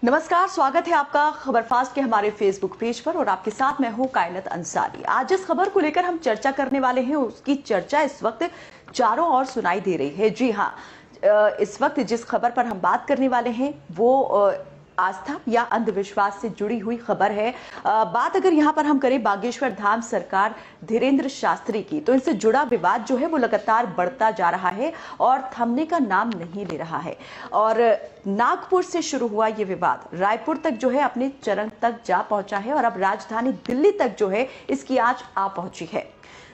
नमस्कार, स्वागत है आपका खबरफास्ट के हमारे फेसबुक पेज पर और आपके साथ मैं हूं कायनत अंसारी। आज जिस खबर को लेकर हम चर्चा करने वाले हैं उसकी चर्चा इस वक्त चारों ओर सुनाई दे रही है। जी हां, इस वक्त जिस खबर पर हम बात करने वाले हैं वो आस्था या अंधविश्वास से जुड़ी हुई खबर है। बात अगर यहाँ पर हम करें बागेश्वर धाम सरकार धीरेन्द्र शास्त्री की, तो इनसे जुड़ा विवाद जो है वो लगातार बढ़ता जा रहा है और थमने का नाम नहीं ले रहा है। और नागपुर से शुरू हुआ ये विवाद रायपुर तक जो है अपने चरम तक जा पहुंचा है और अब राजधानी दिल्ली तक जो है इसकी आंच आ पहुंची है।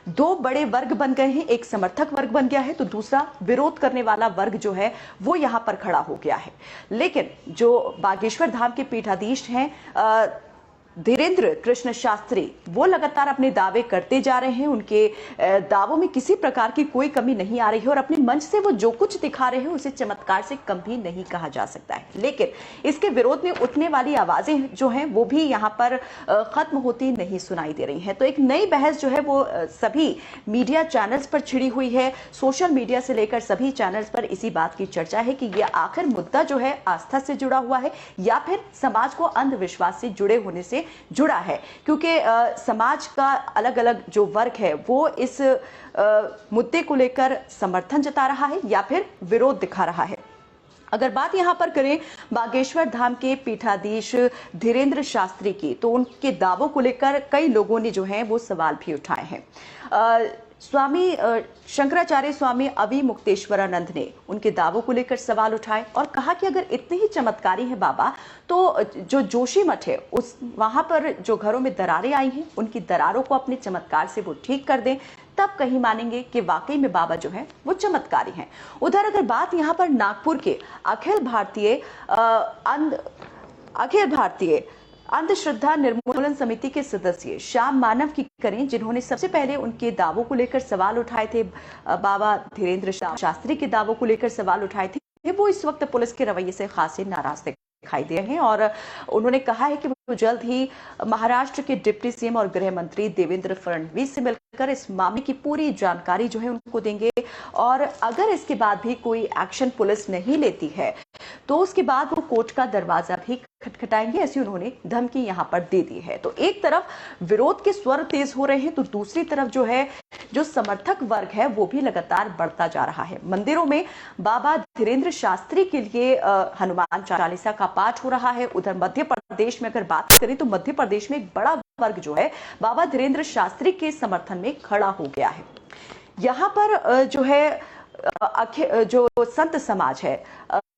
दो बड़े वर्ग बन गए हैं, एक समर्थक वर्ग बन गया है तो दूसरा विरोध करने वाला वर्ग जो है वो यहां पर खड़ा हो गया है। लेकिन जो बागेश्वर धाम के पीठाधीश हैं धीरेन्द्र कृष्ण शास्त्री, वो लगातार अपने दावे करते जा रहे हैं। उनके दावों में किसी प्रकार की कोई कमी नहीं आ रही है और अपने मंच से वो जो कुछ दिखा रहे हैं उसे चमत्कार से कम भी नहीं कहा जा सकता है। लेकिन इसके विरोध में उठने वाली आवाजें जो हैं वो भी यहाँ पर खत्म होती नहीं सुनाई दे रही हैं। तो एक नई बहस जो है वो सभी मीडिया चैनल्स पर छिड़ी हुई है। सोशल मीडिया से लेकर सभी चैनल्स पर इसी बात की चर्चा है कि यह आखिर मुद्दा जो है आस्था से जुड़ा हुआ है या फिर समाज को अंधविश्वास से जुड़े होने से जुड़ा है, क्योंकि समाज का अलग अलग जो वर्ग है वो इस मुद्दे को लेकर समर्थन जता रहा है या फिर विरोध दिखा रहा है। अगर बात यहां पर करें बागेश्वर धाम के पीठाधीश धीरेन्द्र शास्त्री की, तो उनके दावों को लेकर कई लोगों ने जो है वो सवाल भी उठाए हैं। स्वामी शंकराचार्य स्वामी अवि मुक्तेश्वरानंद ने उनके दावों को लेकर सवाल उठाए और कहा कि अगर इतने ही चमत्कारी है बाबा, तो जो जोशी मठ है उस वहां पर जो घरों में दरारें आई हैं उनकी दरारों को अपने चमत्कार से वो ठीक कर दें, तब कहीं मानेंगे कि वाकई में बाबा जो है वो चमत्कारी हैं। उधर अगर बात यहाँ पर नागपुर के अखिल भारतीय अंधश्रद्धा निर्मूलन समिति के सदस्य श्याम मानव की करें, जिन्होंने सबसे पहले उनके दावों को लेकर सवाल उठाए थे, बाबा धीरेन्द्र शास्त्री के दावों को लेकर सवाल उठाए थे, वो इस वक्त पुलिस के रवैये से खासे नाराज दिखाई दे रहे हैं और उन्होंने कहा है कि वो जल्द ही महाराष्ट्र के डिप्टी सीएम और गृह मंत्री देवेंद्र फडणवीस से मिलकर इस मामले की पूरी जानकारी जो है उनको देंगे और अगर इसके बाद भी कोई एक्शन पुलिस नहीं लेती है तो उसके बाद वो कोर्ट का दरवाजा भी खटखटाएंगे, ऐसी उन्होंने धमकी यहां पर दे दी है। तो एक तरफ विरोध के स्वर तेज हो रहे हैं तो दूसरी तरफ जो है जो समर्थक वर्ग है वो भी लगातार बढ़ता जा रहा है। मंदिरों में बाबा धीरेन्द्र शास्त्री के लिए हनुमान चालीसा का पाठ हो रहा है। उधर मध्य प्रदेश में अगर बात करें तो मध्य प्रदेश में एक बड़ा वर्ग जो है बाबा धीरेन्द्र शास्त्री के समर्थन में खड़ा हो गया है। यहाँ पर जो है जो संत समाज है,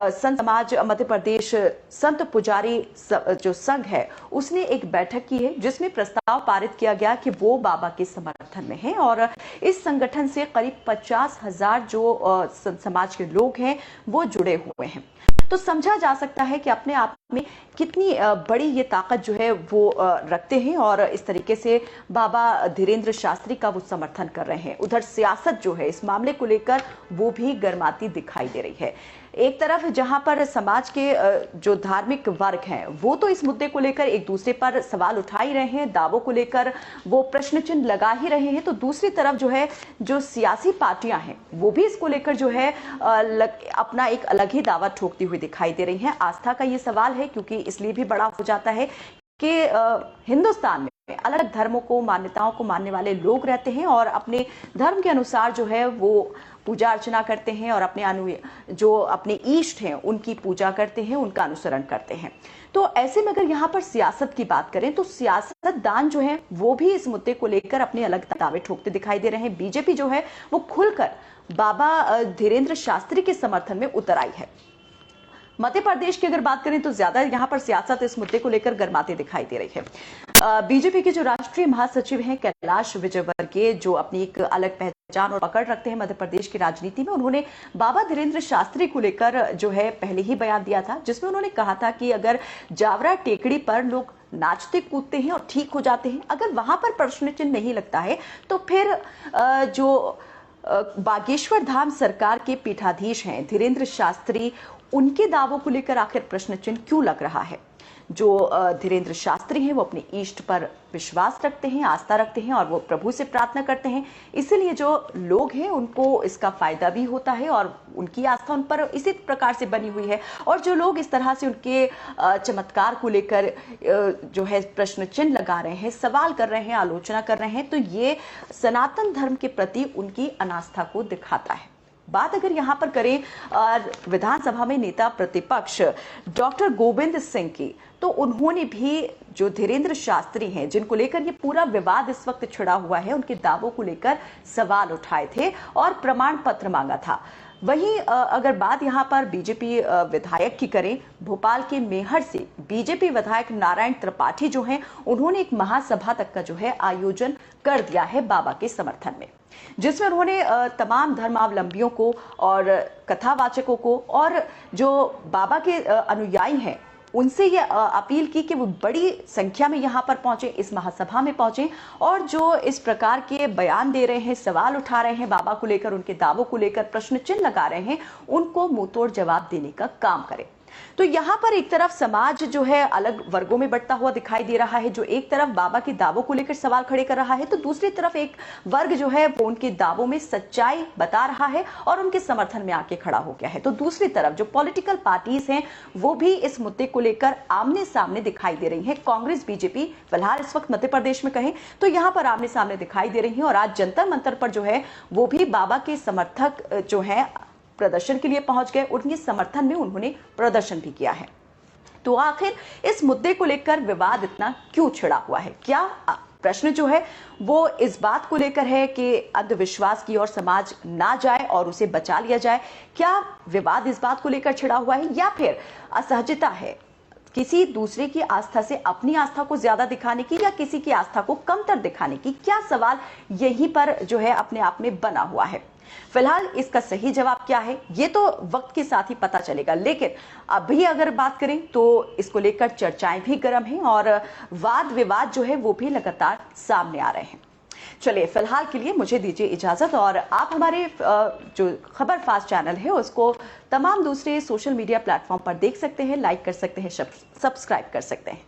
संत समाज मध्य प्रदेश संत पुजारी जो संघ है उसने एक बैठक की है जिसमें प्रस्ताव पारित किया गया कि वो बाबा के समर्थन में है और इस संगठन से करीब 50,000 जो संत समाज के लोग हैं वो जुड़े हुए हैं। तो समझा जा सकता है कि अपने आप में कितनी बड़ी ये ताकत जो है वो रखते हैं और इस तरीके से बाबा धीरेन्द्र शास्त्री का वो समर्थन कर रहे हैं। उधर सियासत जो है इस मामले को लेकर वो भी गर्माती दिखाई दे रही है। एक तरफ जहां पर समाज के जो धार्मिक वर्ग हैं वो तो इस मुद्दे को लेकर एक दूसरे पर सवाल उठा ही रहे हैं, दावों को लेकर वो प्रश्न चिन्ह लगा ही रहे हैं, तो दूसरी तरफ जो है जो सियासी पार्टियां हैं वो भी इसको लेकर जो है अपना एक अलग ही दावा ठोकती हुई दिखाई दे रही हैं। आस्था का ये सवाल है क्योंकि इसलिए भी बड़ा हो जाता है कि हिंदुस्तान में अलग धर्मों को, मान्यताओं को मानने वाले लोग रहते हैं और अपने धर्म के अनुसार जो है वो पूजा अर्चना करते हैं और जो अपने इष्ट हैं उनकी पूजा करते हैं, उनका अनुसरण करते हैं। तो ऐसे में अगर यहाँ पर सियासत की बात करें तो सियासतदान जो है वो भी इस मुद्दे को लेकर अपने अलग दावे ठोकते दिखाई दे रहे हैं। बीजेपी जो है वो खुलकर बाबा धीरेन्द्र शास्त्री के समर्थन में उतर आई है। मध्य प्रदेश की अगर बात करें तो ज्यादा यहाँ पर सियासत इस मुद्दे को लेकर गर्माती दिखाई दे रही है। बीजेपी के जो राष्ट्रीय महासचिव हैं कैलाश विजयवर्गीय, जो अपनी एक अलग पहचान और पकड़ रखते हैं मध्य प्रदेश की राजनीति में, उन्होंने बाबा धीरेन्द्र शास्त्री को लेकर जो है पहले ही बयान दिया था जिसमें उन्होंने कहा था कि अगर जावरा टेकड़ी पर लोग नाचते कूदते हैं और ठीक हो जाते हैं, अगर वहां पर प्रश्न चिन्ह नहीं लगता है तो फिर जो बागेश्वर धाम सरकार के पीठाधीश हैं धीरेन्द्र शास्त्री, उनके दावों को लेकर आखिर प्रश्न चिन्ह क्यों लग रहा है। जो धीरेंद्र शास्त्री हैं वो अपने इष्ट पर विश्वास रखते हैं, आस्था रखते हैं और वो प्रभु से प्रार्थना करते हैं, इसीलिए जो लोग हैं उनको इसका फायदा भी होता है और उनकी आस्था उन पर इसी प्रकार से बनी हुई है। और जो लोग इस तरह से उनके चमत्कार को लेकर जो है प्रश्न चिन्ह लगा रहे हैं, सवाल कर रहे हैं, आलोचना कर रहे हैं, तो ये सनातन धर्म के प्रति उनकी अनास्था को दिखाता है। बात अगर यहां पर करें विधानसभा में नेता प्रतिपक्ष डॉक्टर गोविंद सिंह की, तो उन्होंने भी जो धीरेंद्र शास्त्री हैं जिनको लेकर ये पूरा विवाद इस वक्त छिड़ा हुआ है, उनके दावों को लेकर सवाल उठाए थे और प्रमाण पत्र मांगा था। वहीं अगर बात यहां पर बीजेपी विधायक की करें, भोपाल के मेहर से बीजेपी विधायक नारायण त्रिपाठी जो हैं, उन्होंने एक महासभा तक का जो है आयोजन कर दिया है बाबा के समर्थन में, जिसमें उन्होंने तमाम धर्मावलंबियों को और कथावाचकों को और जो बाबा के अनुयायी हैं उनसे ये अपील की कि वो बड़ी संख्या में यहाँ पर पहुंचे, इस महासभा में पहुंचे और जो इस प्रकार के बयान दे रहे हैं, सवाल उठा रहे हैं बाबा को लेकर, उनके दावों को लेकर प्रश्न चिन्ह लगा रहे हैं, उनको मुंहतोड़ जवाब देने का काम करें। तो यहाँ पर एक तरफ समाज जो है अलग वर्गों में बंटता हुआ दिखाई दे रहा है, जो एक तरफ बाबा के दावों को लेकर सवाल खड़े कर रहा है, तो दूसरी तरफ एक वर्ग जो है वो उनके दावों में सच्चाई बता रहा है और उनके समर्थन में आके खड़ा हो गया है। तो दूसरी तरफ जो पॉलिटिकल पार्टीज हैं वो भी इस मुद्दे को लेकर आमने सामने दिखाई दे रही हैं। कांग्रेस, बीजेपी फिलहाल इस वक्त मध्य प्रदेश में कहें तो यहाँ पर आमने सामने दिखाई दे रही है और आज जंतर मंतर पर जो है वो भी बाबा के समर्थक जो है प्रदर्शन के लिए पहुंच गए, उनके समर्थन में उन्होंने प्रदर्शन भी किया है। तो आखिर इस मुद्दे को लेकर विवाद इतना क्यों छिड़ा हुआ है? क्या प्रश्न जो है वो इस बात को लेकर है कि अंधविश्वास की ओर समाज ना जाए और उसे बचा लिया जाए? क्या विवाद इस बात को लेकर छिड़ा हुआ है या फिर असहजता है किसी दूसरे की आस्था से अपनी आस्था को ज्यादा दिखाने की या किसी की आस्था को कमतर दिखाने की? क्या सवाल यहीं पर जो है अपने आप में बना हुआ है? फिलहाल इसका सही जवाब क्या है ये तो वक्त के साथ ही पता चलेगा, लेकिन अभी अगर बात करें तो इसको लेकर चर्चाएं भी गर्म हैं और वाद विवाद जो है वो भी लगातार सामने आ रहे हैं। चलिए फिलहाल के लिए मुझे दीजिए इजाजत और आप हमारे जो खबर फास्ट चैनल है उसको तमाम दूसरे सोशल मीडिया प्लेटफॉर्म पर देख सकते हैं, लाइक कर सकते हैं, सब्सक्राइब कर सकते हैं।